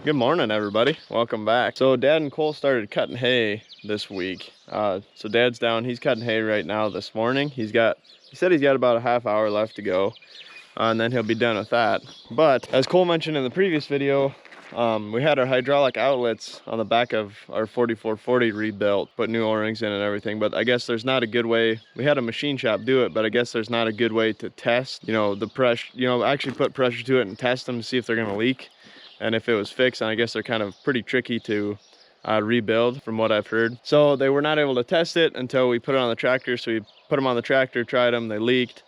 Good morning, everybody. Welcome back. So Dad and Cole started cutting hay this week. So Dad's down. He's cutting hay right now this morning. He said he's got about a half hour left to go, and then he'll be done with that. But as Cole mentioned in the previous video, we had our hydraulic outlets on the back of our 4440 rebuilt, put new O-rings in and everything, but I guess there's not a good way. We had a machine shop do it, but I guess there's not a good way to test, the pressure, actually put pressure to it and test them to see if they're gonna leak. And if it was fixed, and I guess they're kind of pretty tricky to rebuild from what I've heard. So they were not able to test it until we put it on the tractor. So we put them on the tractor, tried them, they leaked.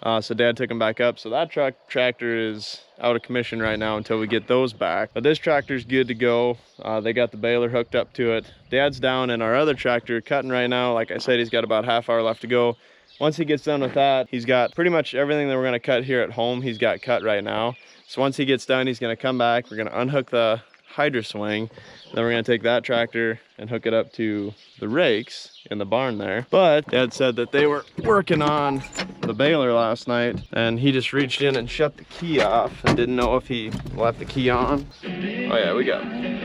So Dad took them back up. So that tractor is out of commission right now until we get those back. But this tractor's good to go. They got the baler hooked up to it. Dad's down in our other tractor cutting right now. Like I said, he's got about a half hour left to go. Once he gets done with that, he's got pretty much everything that we're gonna cut here at home, he's got cut right now. So once he gets done, he's gonna come back, we're gonna unhook the hydro swing, then we're gonna take that tractor and hook it up to the rakes in the barn there. But Dad said that they were working on the baler last night, and he just reached in and shut the key off and didn't know if he left the key on. Oh yeah, we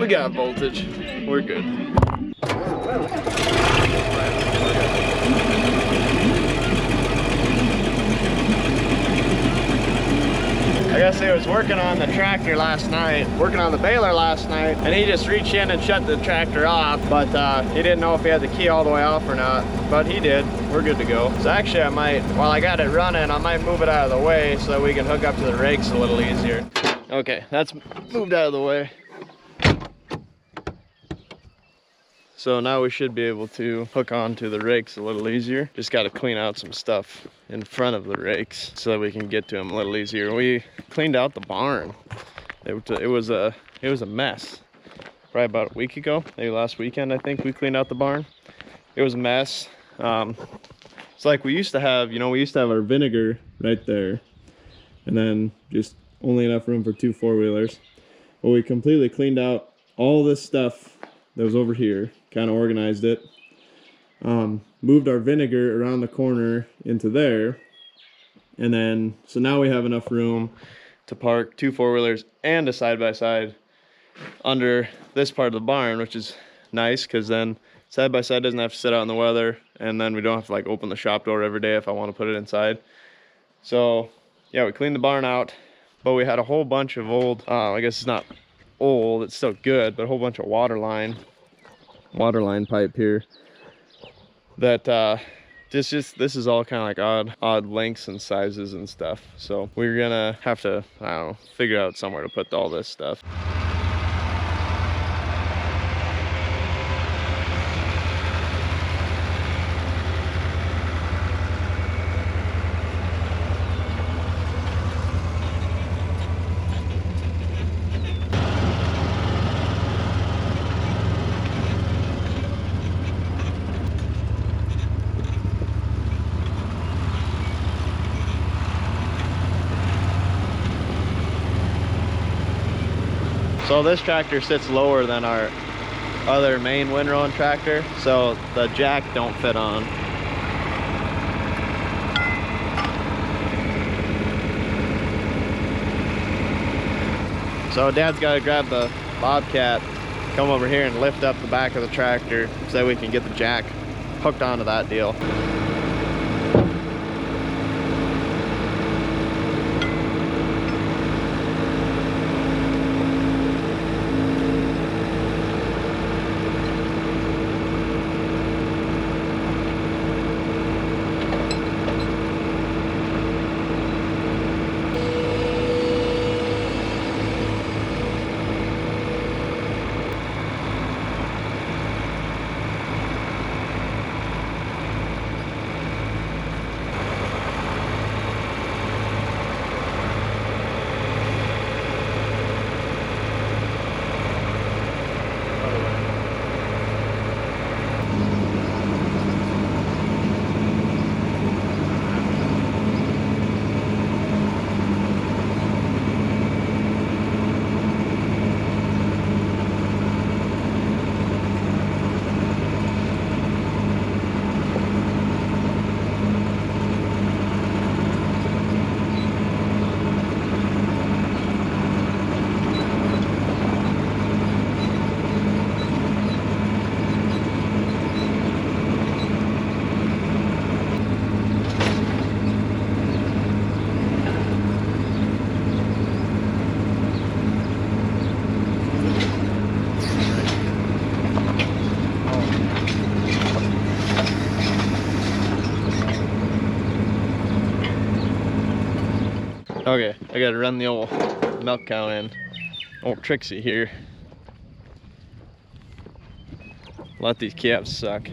got voltage. We're good. I guess he was working on the tractor last night, working on the baler last night, and he just reached in and shut the tractor off, but he didn't know if he had the key all the way off or not, but he did. We're good to go. So actually while I got it running, I might move it out of the way so that we can hook up to the rakes a little easier. Okay, that's moved out of the way. So now we should be able to hook onto the rakes a little easier. Just got to clean out some stuff in front of the rakes so that we can get to them a little easier. We cleaned out the barn. It was a mess. Probably about a week ago, maybe last weekend, I think we cleaned out the barn. It was a mess. It's like we used to have our vinegar right there, and then just only enough room for 2 4-wheelers. Well, we completely cleaned out all this stuff that was over here, kind of organized it, moved our vinegar around the corner into there, and then so now we have enough room to park 2 4-wheelers and a side-by-side under this part of the barn, which is nice because then side-by-side doesn't have to sit out in the weather, and then we don't have to like open the shop door every day if I want to put it inside. So yeah, we cleaned the barn out, but we had a whole bunch of old, I guess it's not old, it's still good, but a whole bunch of water line pipe here that this is all kind of like odd lengths and sizes and stuff. So we're gonna have to, I don't know, figure out somewhere to put all this stuff. So this tractor sits lower than our other main windrow tractor, so the jack don't fit on. So Dad's got to grab the bobcat, come over here and lift up the back of the tractor so we can get the jack hooked onto that deal. I gotta run the old milk cow in. Old Trixie here. Let these calves suck.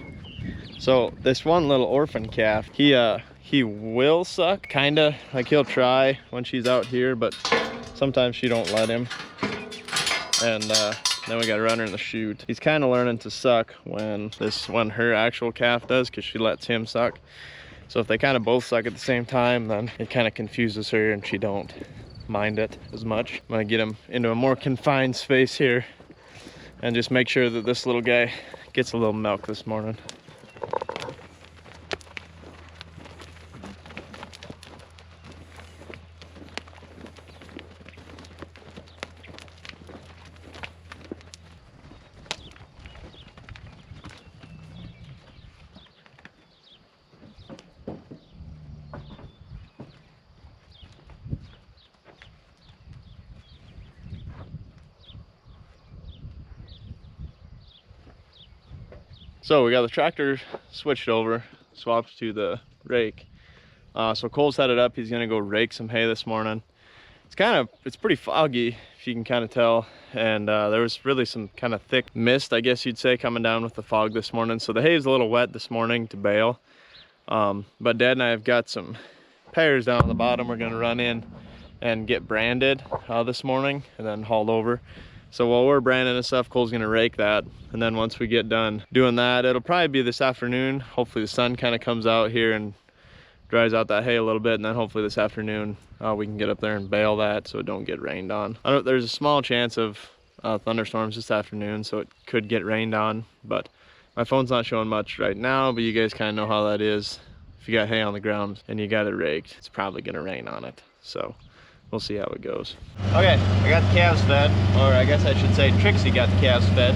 So this one little orphan calf, he will suck, kinda, like he'll try when she's out here, but sometimes she don't let him. And then we gotta run her in the chute. He's kind of learning to suck when her actual calf does, because she lets him suck. So if they kind of both suck at the same time, then it kind of confuses her and she don't mind it as much. I'm gonna get him into a more confined space here and just make sure that this little guy gets a little milk this morning. So we got the tractor switched over, swapped to the rake. So Cole's headed up. He's gonna go rake some hay this morning. It's pretty foggy, if you can kind of tell. And there was really some kind of thick mist, I guess you'd say, coming down with the fog this morning. So the hay is a little wet this morning to bale. But Dad and I have got some pears down on the bottom. We're gonna run in and get branded this morning and then hauled over. So while we're branding and stuff, Cole's gonna rake that. And then once we get done doing that, it'll probably be this afternoon. Hopefully the sun kind of comes out here and dries out that hay a little bit. And then hopefully this afternoon, we can get up there and bale that so it don't get rained on. There's a small chance of thunderstorms this afternoon, so it could get rained on. But my phone's not showing much right now, but you guys kind of know how that is. If you got hay on the ground and you got it raked, it's probably gonna rain on it. So we'll see how it goes. Okay, I got the calves fed, or I guess I should say Trixie got the calves fed.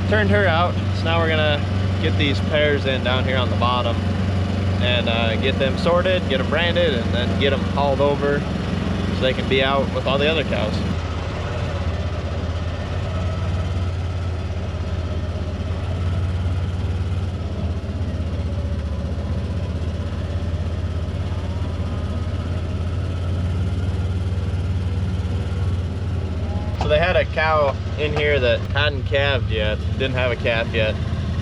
Turned her out, so now we're gonna get these pears in down here on the bottom and get them sorted, get them branded, and then get them hauled over so they can be out with all the other cows. So they had a cow in here that hadn't calved yet, didn't have a calf yet,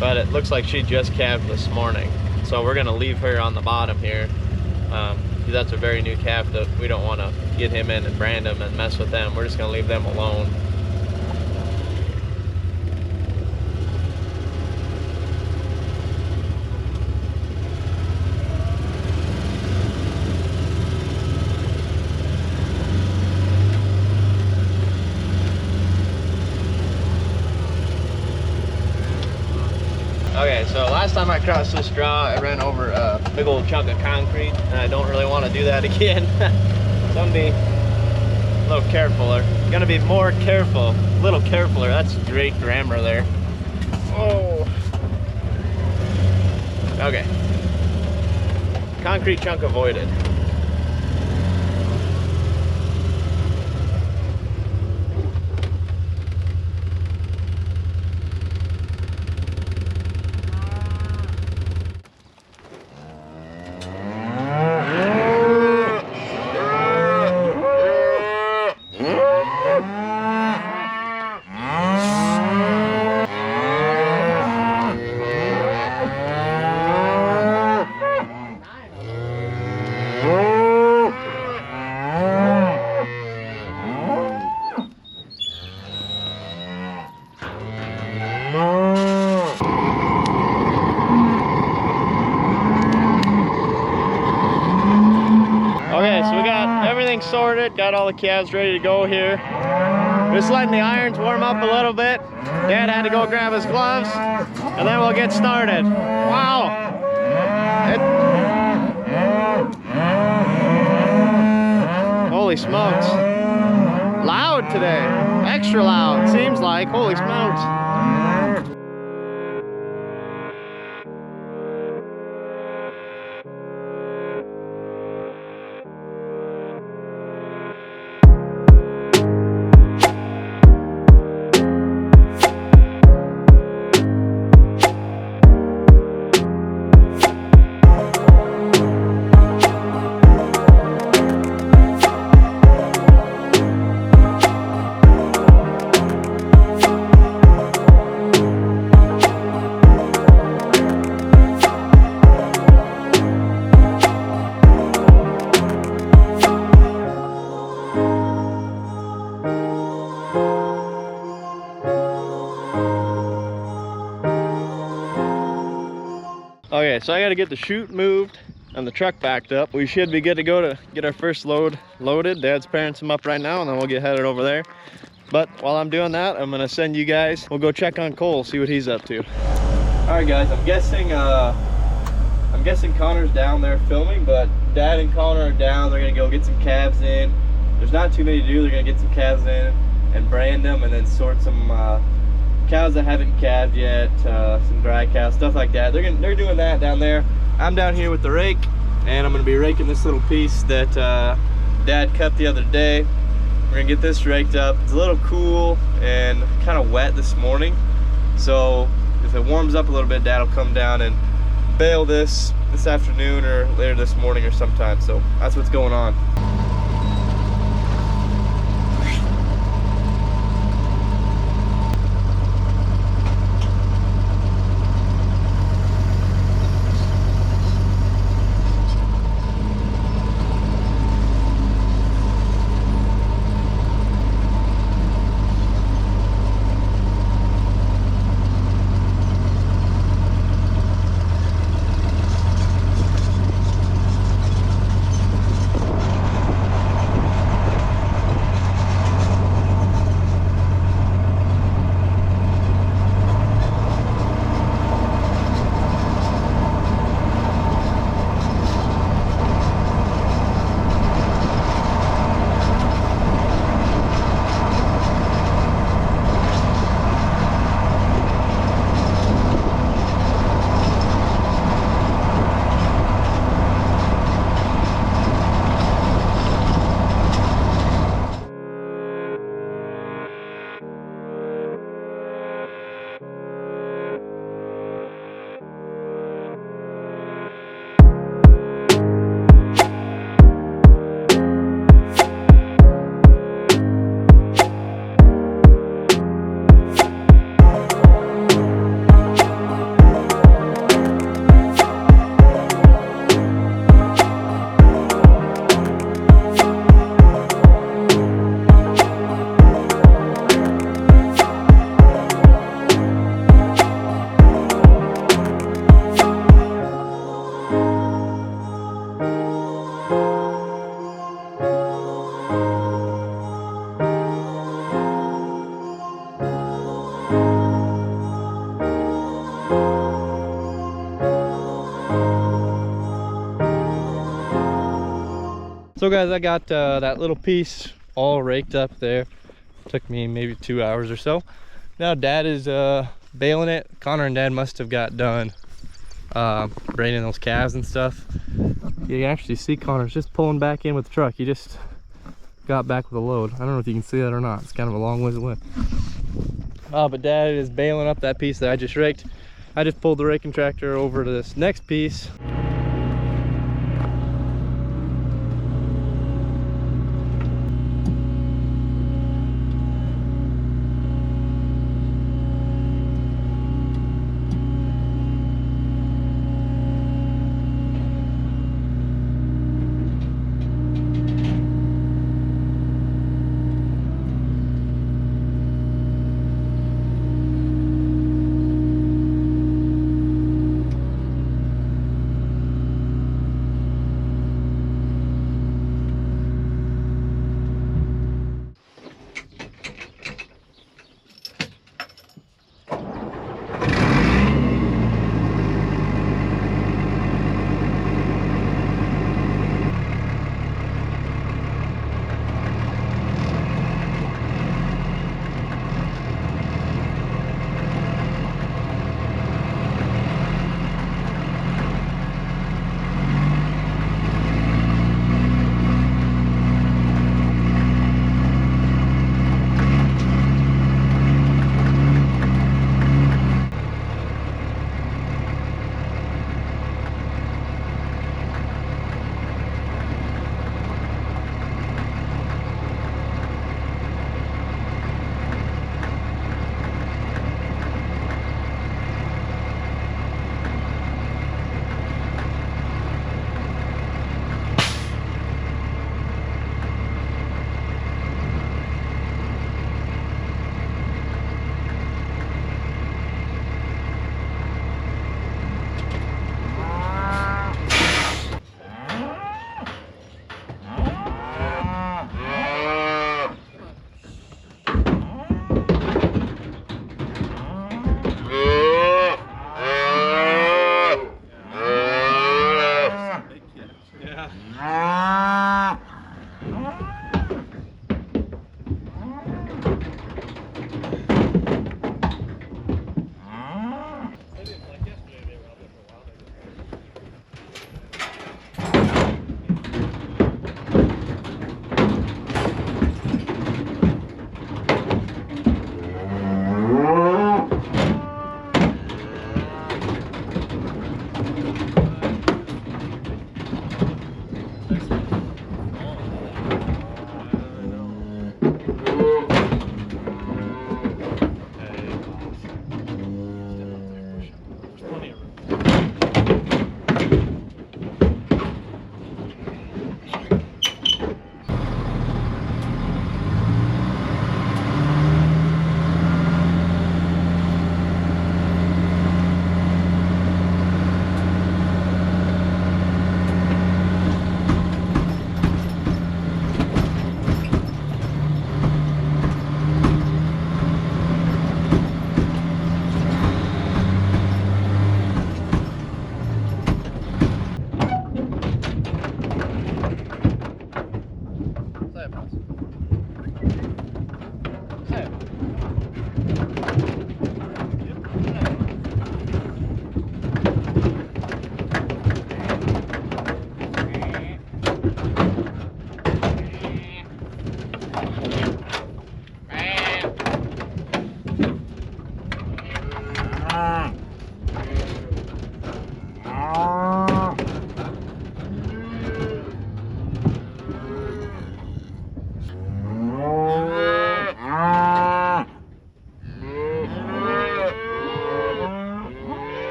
but it looks like she just calved this morning. So we're gonna leave her on the bottom here. Because that's a very new calf that we don't wanna get him in and brand him and mess with them. We're just gonna leave them alone. Okay, so last time I crossed this draw, I ran over a big old chunk of concrete, and I don't really want to do that again. So I'm gonna be a little carefuler. Gonna be more careful, a little carefuler. That's great grammar there. Oh. Okay. Concrete chunk avoided. Okay, so we got everything sorted, got all the calves ready to go here. Just letting the irons warm up a little bit. Dad had to go grab his gloves, and then we'll get started. Wow! Holy smokes. Loud today. Extra loud, seems like. Holy smokes. Okay, so I got to get the chute moved and the truck backed up. We should be good to go to get our first load loaded. Dad's pairing some up right now, and then we'll get headed over there. But while I'm doing that, I'm gonna send you guys, we'll go check on Cole, see what he's up to. All right guys, I'm guessing Connor's down there filming, but Dad and Connor are down. They're gonna go get some calves in. There's not too many to do. They're gonna get some calves in and brand them, and then sort some cows that haven't calved yet, some dry cows, stuff like that. They're doing that down there. I'm down here with the rake, and I'm gonna be raking this little piece that Dad cut the other day. We're gonna get this raked up. It's a little cool and kind of wet this morning, so if it warms up a little bit, Dad will come down and bale this afternoon or later this morning or sometime. So that's what's going on. So guys, I got that little piece all raked up there. Took me maybe 2 hours or so. Now Dad is baling it. Connor and Dad must have got done braining those calves and stuff. You can actually see Connor's just pulling back in with the truck. He just got back with a load. I don't know if you can see that or not. It's kind of a long ways away. But Dad is baling up that piece that I just raked. I just pulled the raking tractor over to this next piece.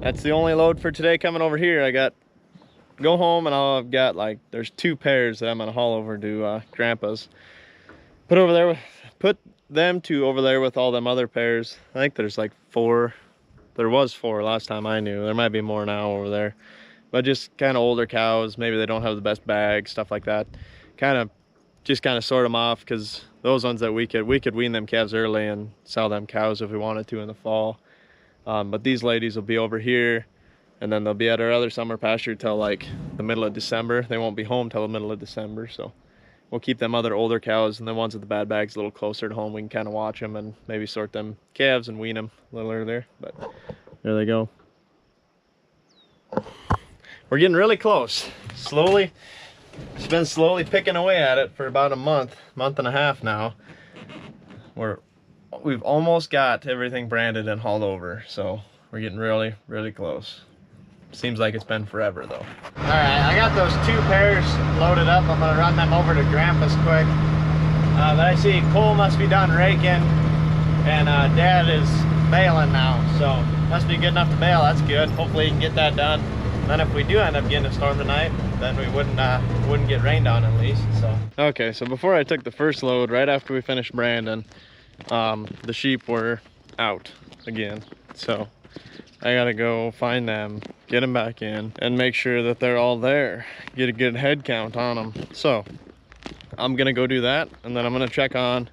that's the only load for today coming over here. I got go home and I've got like there's 2 pairs that I'm gonna haul over to Grandpa's. Put them to over there with all them other pairs. I think there's like 4. There was 4 last time I knew. There might be more now over there. But just kind of older cows. Maybe they don't have the best bag, stuff like that. Just kind of sort them off, because those ones that we could wean them calves early and sell them cows if we wanted to in the fall. But these ladies will be over here, and then they'll be at our other summer pasture till like the middle of December. They won't be home till the middle of December, so we'll keep them other older cows, and the ones with the bad bags a little closer to home. We can kind of watch them and maybe sort them calves and wean them a little earlier. But there they go. We're getting really close. Slowly, it's been slowly picking away at it for about a month and a half now. We've almost got everything branded and hauled over, so we're getting really, really close. Seems like it's been forever though. All right, I got those 2 pairs loaded up. I'm gonna run them over to Grandpa's quick. But I see Cole must be done raking, and Dad is baling now, so must be good enough to bale. That's good. Hopefully he can get that done. Then if we do end up getting a storm tonight, then we wouldn't get rained on at least. So okay, so before I took the first load, right after we finished branding, the sheep were out again. So I gotta go find them, get them back in, and make sure that they're all there. Get a good head count on them. So I'm gonna go do that, and then I'm gonna check on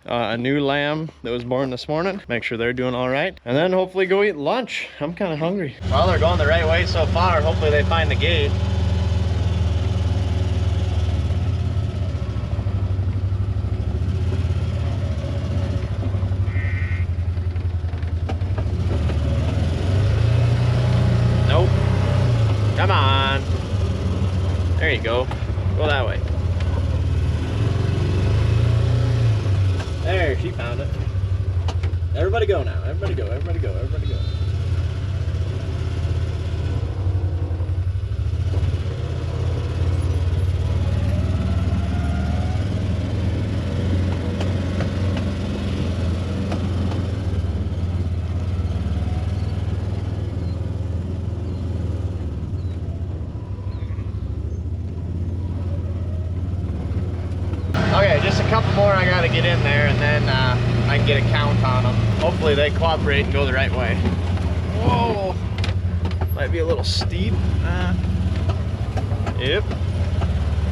a new lamb that was born this morning, make sure they're doing all right, and then hopefully go eat lunch. I'm kind of hungry. Well, they're going the right way so far. Hopefully they find the gate. Nope. Come on. There you go. Go that way. There, she found it. Everybody go now. Everybody go, everybody go, everybody go. Okay, just a couple more I gotta get in there, and then I can get a count on them. Hopefully they cooperate and go the right way. Whoa! Might be a little steep. Yep.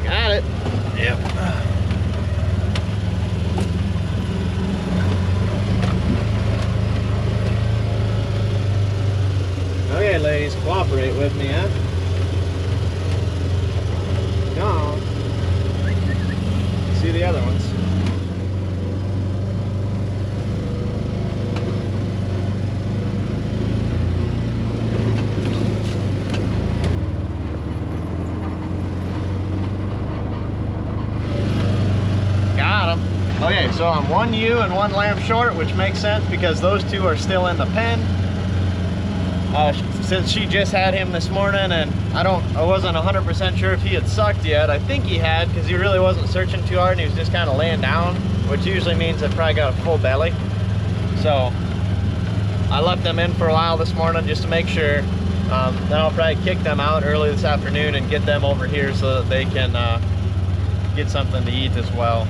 Got it. Yep. Okay, ladies, cooperate with me, huh? Come on. See the other ones. Got them. Okay, so I'm 1 ewe and 1 lamb short, which makes sense because those 2 are still in the pen. Since she just had him this morning, and I wasn't 100% sure if he had sucked yet. I think he had, because he really wasn't searching too hard and he was just kind of laying down, which usually means I've probably got a full belly. So I left them in for a while this morning just to make sure. Then I'll probably kick them out early this afternoon and get them over here so that they can get something to eat as well.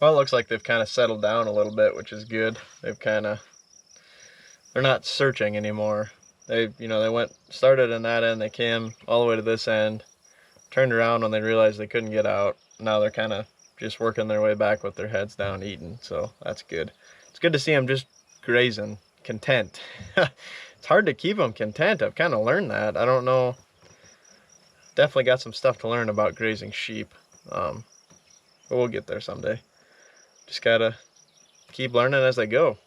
Well, it looks like they've kind of settled down a little bit, which is good. They're not searching anymore. They started in that end, they came all the way to this end, turned around when they realized they couldn't get out. Now they're kind of just working their way back with their heads down, eating, so that's good. It's good to see them just grazing, content. It's hard to keep them content. I've kind of learned that. I don't know. Definitely got some stuff to learn about grazing sheep, but we'll get there someday. Just gotta keep learning as I go.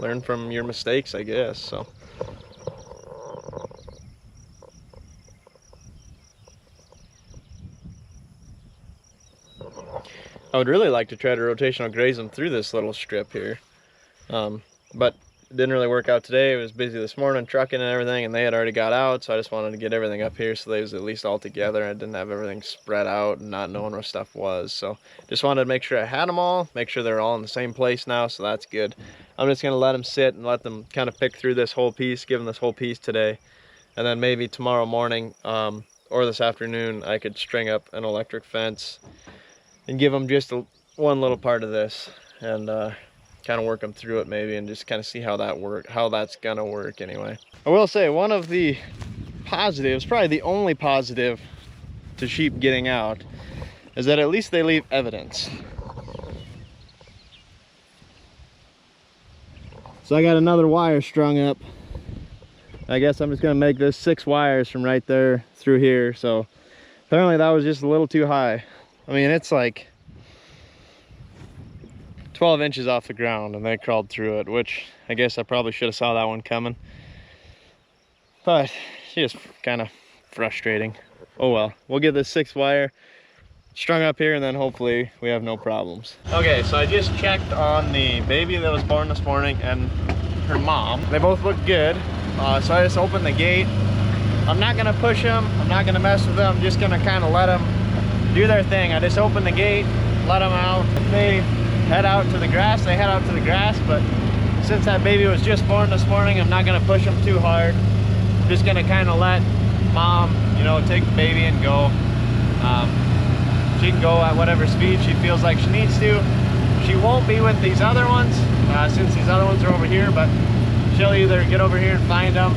Learn from your mistakes, I guess. So I would really like to try to rotational graze them through this little strip here, but it didn't really work out today. It was busy this morning trucking and everything, and they had already got out, so I just wanted to get everything up here so they was at least all together. I didn't have everything spread out and not knowing where stuff was, so just wanted to make sure I had them all, make sure they're all in the same place now, so that's good. I'm just gonna let them sit and let them kind of pick through this whole piece, give them this whole piece today, and then maybe tomorrow morning or this afternoon I could string up an electric fence and give them just one little part of this, and kind of work them through it maybe, and just kind of see how that's gonna work anyway. I will say one of the positives, probably the only positive to sheep getting out, is that at least they leave evidence. So I got another wire strung up. I guess I'm just gonna make this 6 wires from right there through here. So apparently that was just a little too high. I mean, it's like 12 inches off the ground and they crawled through it, which I guess I probably should have saw that one coming. But it's just kind of frustrating. Oh well, we'll get this 6 wire strung up here and then hopefully we have no problems. Okay, so I just checked on the baby that was born this morning and her mom. They both look good. So I just opened the gate. I'm not gonna push them, I'm not gonna mess with them, I'm just gonna kind of let them do their thing. I just opened the gate, let them out. If they head out to the grass, they head out to the grass, but since that baby was just born this morning, I'm not gonna push them too hard. I'm just gonna kind of let mom, you know, take the baby and go. She can go at whatever speed she feels like she needs to. She won't be with these other ones, since these other ones are over here, but she'll either get over here and find them,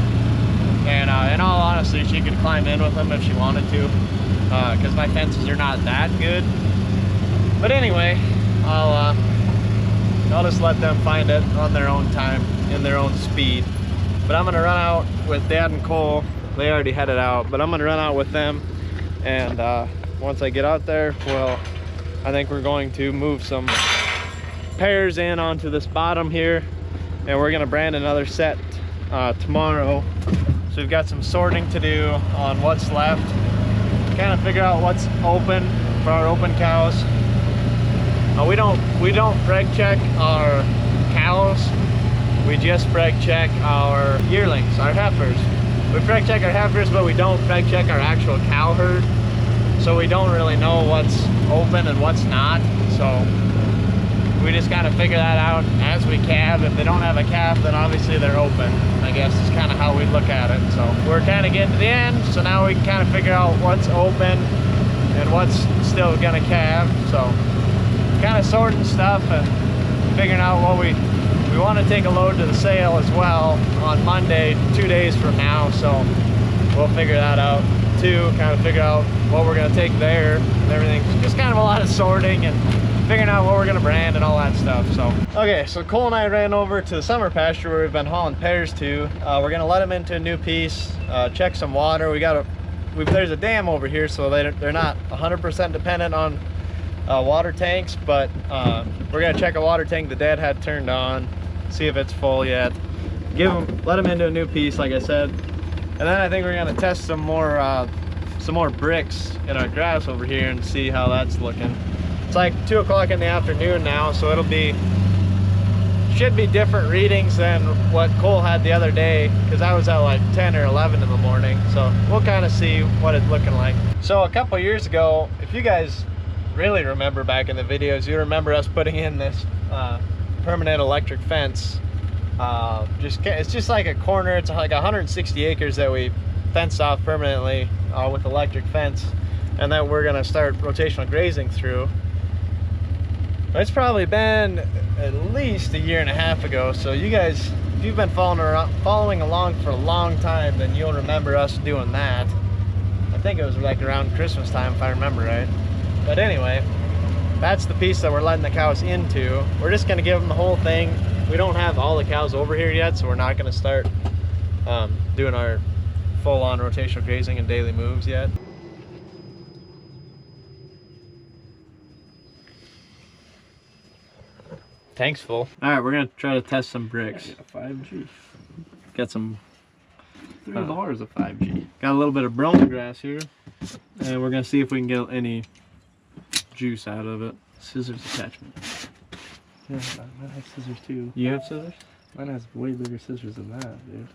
and in all honesty, she could climb in with them if she wanted to, because my fences are not that good. But anyway, I'll just let them find it on their own time, in their own speed. But I'm gonna run out with Dad and Cole. They already headed out, but I'm gonna run out with them, and once I get out there, well, I think we're going to move some pairs in onto this bottom here, and we're gonna brand another set tomorrow. So we've got some sorting to do on what's left, kind of figure out what's open for our open cows. We don't breg check our cows, we just breg check our yearlings, our heifers. We breg check our heifers, but we don't breg check our actual cow herd, so we don't really know what's open and what's not. So we just kind of figure that out as we calve. If they don't have a calf, then obviously they're open, I guess is kind of how we look at it. So we're kind of getting to the end, so now we can kind of figure out what's open and what's still gonna calve. So kind of sorting stuff and figuring out what we want to take a load to the sale as well on Monday, 2 days from now. So we'll figure that out too, kind of figure out what we're going to take there and everything. Just kind of a lot of sorting and figuring out what we're going to brand and all that stuff. So okay, so Cole and I ran over to the summer pasture where we've been hauling pairs to. We're going to let them into a new piece, check some water. There's a dam over here, so they're not 100% dependent on water tanks, but we're gonna check a water tank the Dad had turned on, see if it's full yet. Let them into a new piece, like I said, and then I think we're gonna test some more bricks in our grass over here and see how that's looking. It's like 2 o'clock in the afternoon now, so should be different readings than what Cole had the other day, because I was at like 10 or 11 in the morning. So we'll kind of see what it's looking like. So a couple years ago, if you guys really remember back in the videos, you remember us putting in this permanent electric fence. It's just like a corner. It's like 160 acres that we fenced off permanently with electric fence, and that we're gonna start rotational grazing through. It's probably been at least 1.5 years ago, so you guys, if you've been following along for a long time, then you'll remember us doing that. I think it was like around Christmas time, if I remember right. But anyway, that's the piece that we're letting the cows into. We're just gonna give them the whole thing. We don't have all the cows over here yet, so we're not gonna start doing our full-on rotational grazing and daily moves yet. Tank's full. All right, we're gonna try to test some bricks. Yeah, 5G. Got some 3 bars of 5G. Got a little bit of brome grass here, and we're gonna see if we can get any juice out of it. Scissors attachment. Yeah, I have scissors too. You have scissors? Mine has way bigger scissors than that, dude.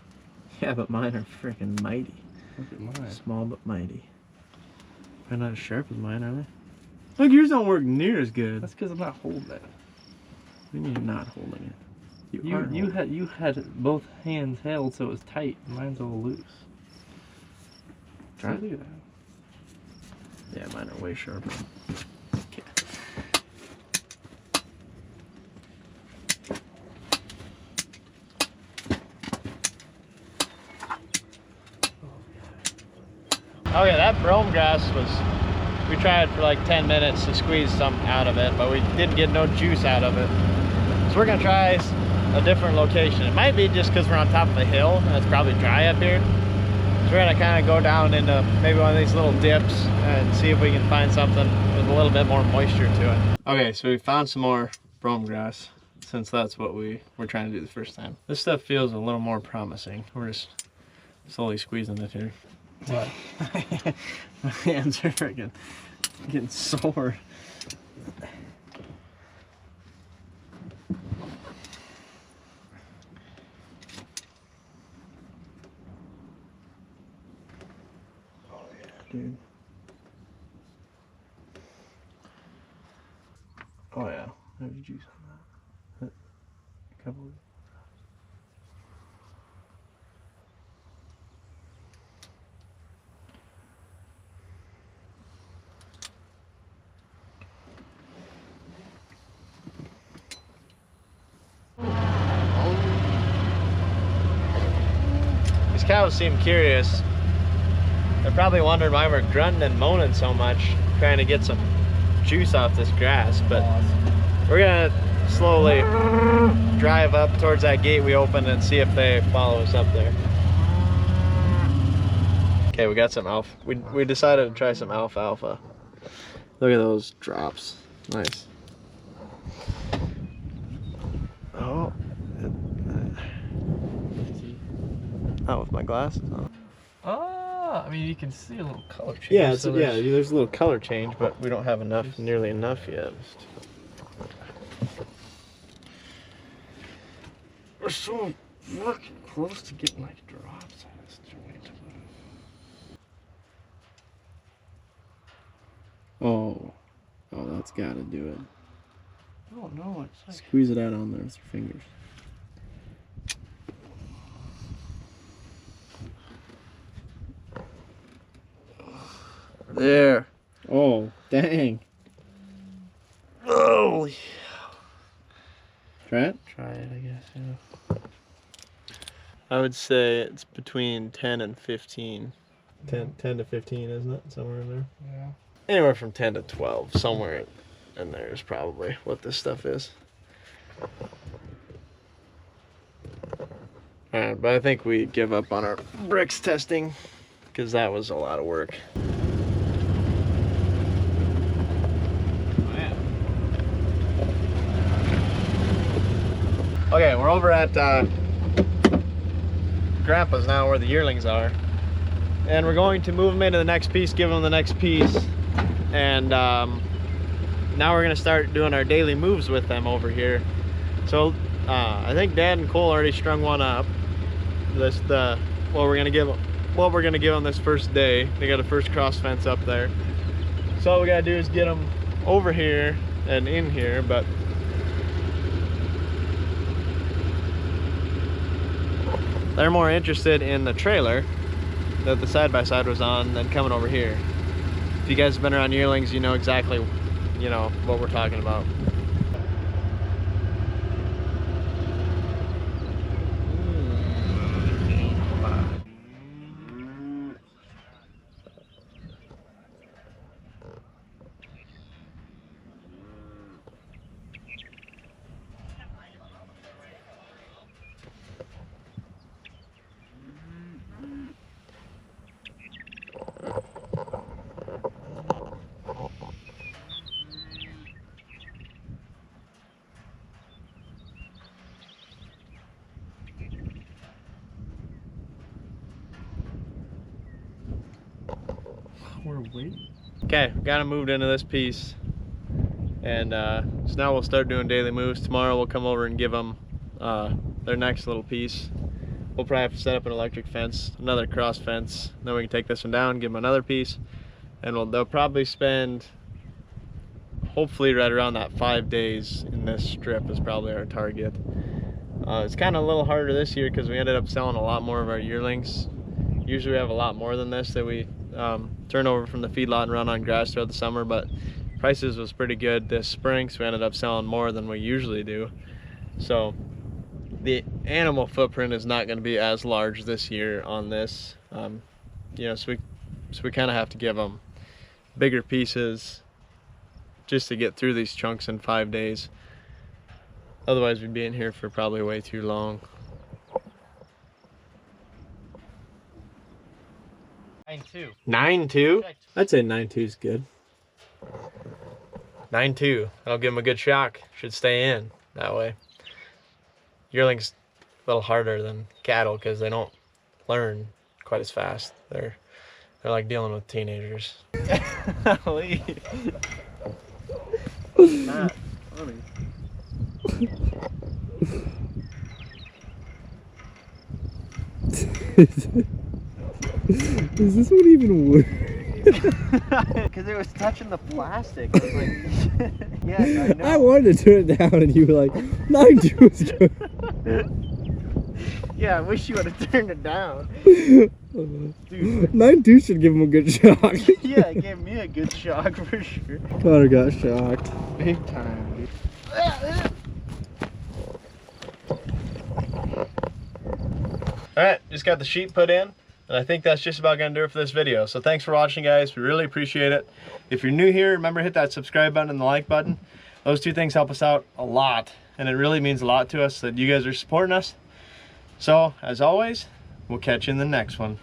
Yeah, but mine are freaking mighty. Look at mine. Small but mighty. They're not as sharp as mine, are they? Look, yours don't work near as good. That's because I'm not holding it. What do you mean you're not holding it? You had both hands held so it was tight. Mine's all loose. Try it. Look at that. Yeah, mine are way sharper. Okay. Okay, that brome grass we tried for like 10 minutes to squeeze some out of it, but we didn't get no juice out of it. So we're gonna try a different location. It might be just because we're on top of a hill and it's probably dry up here. So we're gonna kind of go down into maybe one of these little dips and see if we can find something with a little bit more moisture to it. Okay, so we found some more brome grass since that's what we were trying to do the first time. This stuff feels a little more promising. We're just slowly squeezing it here. What? My hands are freaking getting sore. Oh yeah, dude. Oh yeah, there's juice on that. A couple of These cows seem curious. They're probably wondering why we're grunting and moaning so much, trying to get some juice off this grass, but we're gonna slowly drive up towards that gate we opened and see if they follow us up there. Okay, we got some alpha. We decided to try some alfalfa. Look at those drops. Nice. Oh. Not with my glasses on. Oh, I mean, you can see a little color change. Yeah, so yeah, there's a little color change, but we don't have nearly enough yet. We're so fucking close to getting like drops on this joint. Oh, that's gotta do it. I don't know. It's like Squeeze it out on there with your fingers. There. Oh, dang. oh, Try it? try it, I guess. Yeah. I would say it's between 10 and 15. 10 to 15, isn't it? Somewhere in there. Yeah. Anywhere from 10 to 12. Somewhere in there is probably what this stuff is. Alright, but I think we give up on our bricks testing because that was a lot of work. Okay, we're over at Grandpa's now where the yearlings are. And we're going to move them into the next piece, give them the next piece. And now we're gonna start doing our daily moves with them over here. So I think Dad and Cole already strung one up. What we're gonna give them this first day. They got a first cross fence up there. So all we gotta do is get them over here and in here, but they're more interested in the trailer that the side-by-side was on than coming over here. If you guys have been around yearlings, you know exactly, what we're talking about. We're waiting. Okay, got them moved into this piece. And so now we'll start doing daily moves. Tomorrow we'll come over and give them their next little piece. We'll probably have to set up an electric fence, another cross fence. Then we can take this one down, give them another piece, and they'll probably spend, hopefully right around that 5 days in this strip is probably our target. It's kind of a little harder this year because we ended up selling a lot more of our yearlings. Usually we have a lot more than this that we turn over from the feedlot and run on grass throughout the summer, but prices was pretty good this spring, so we ended up selling more than we usually do. So the animal footprint is not going to be as large this year on this. You know, so we kind of have to give them bigger pieces just to get through these chunks in 5 days. Otherwise we'd be in here for probably way too long. 9.2. 9.2? I'd say 9.2 is good. 9.2. That'll give them a good shock. Should stay in that way. Yearlings a little harder than cattle because they don't learn quite as fast. They're like dealing with teenagers. Golly. Not funny. Does this one even work? Because it was touching the plastic. I was like, yes, I know. I wanted to turn it down and you were like, 9.2 is good. Yeah, I wish you would have turned it down. Dude. Dude. 9.2 should give him a good shock. Yeah, it gave me a good shock for sure. Connor got shocked. Big time, dude. Alright, just got the sheet put in, and I think that's just about going to do it for this video. So thanks for watching, guys. We really appreciate it. If you're new here, remember to hit that subscribe button and the like button. Those two things help us out a lot, and it really means a lot to us that you guys are supporting us. So, as always, we'll catch you in the next one.